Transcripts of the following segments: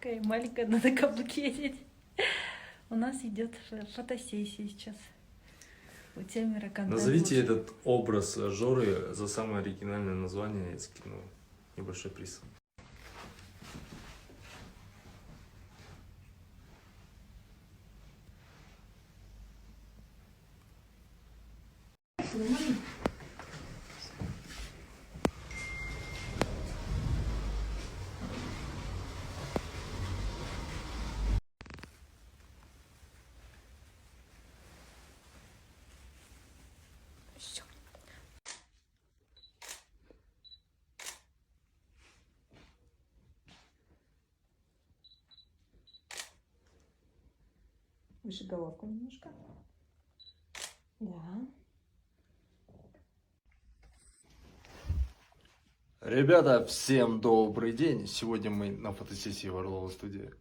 Такая маленькая, надо каблуки одеть. У нас идет фотосессия сейчас. У Темира контент. Назовите этот образ Жоры за самое оригинальное название, я скину небольшой приз. Всё. Выше головку немножко. Да. Ребята, всем добрый день! Сегодня мы на фотосессии в Орлова студии.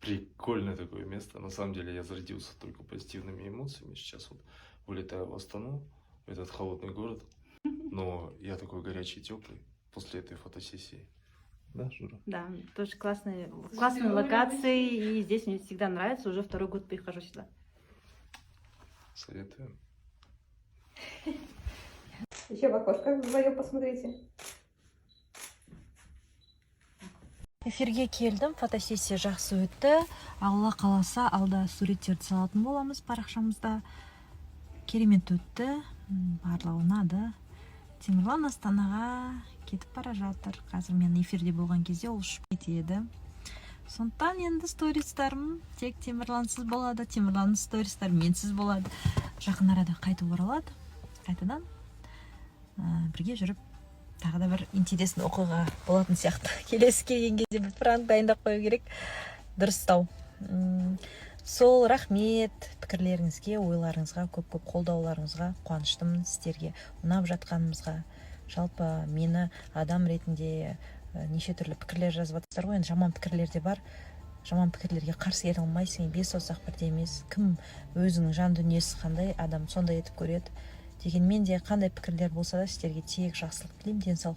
Прикольное такое место. На самом деле я зарядился только позитивными эмоциями. Сейчас вот вылетаю в Астану, в этот холодный город. Но я такой горячий, теплый после этой фотосессии. Да, Жора? Да, тоже классные локации, и здесь мне всегда нравится, уже второй год прихожу сюда. Советую. Еще в окошко вдвоем посмотрите. Эфирге келдім, фотосессия жақсы өтті. Алла қаласа алда суреттерді салатын боламыз парақшамызда. Керемет өтті, барлығы ұнады. Темірлан Астанаға кетіп бара жатыр. Қазір мен эфирде болған кезде ол ұшып кетеді. Сондықтан енді стористарым тек Темірлансыз болады, Темірланның стористары менсіз болады. Жақын арада қайтып оралады. Қайтадан бірге жүріп тағы да бір интересный оқиға болатын сияқты. Келесі келген кезде бір пранк дайындап қою керек. Дұрыстау. Сол, рахмет пікірлеріңізге, ойларыңызға, көп қолдауларыңызға қуаныштымын сіздерге. Ұнап жатқанымызға. Жалпы мені адам ретінде неше түрлі пікірлер жазып жатсыздар ғой. Енді жаман пікірлер де бар. Жаман пікірлерге қарсы келе алмайсың. Бес саусақ бірдей емес. Кім өзінің жан дүниесі қандай адам сондай етіп көреді. Дегенмен де қандай пікірлер болса да сіздерге тек жақсылық тілеймін, денсаулық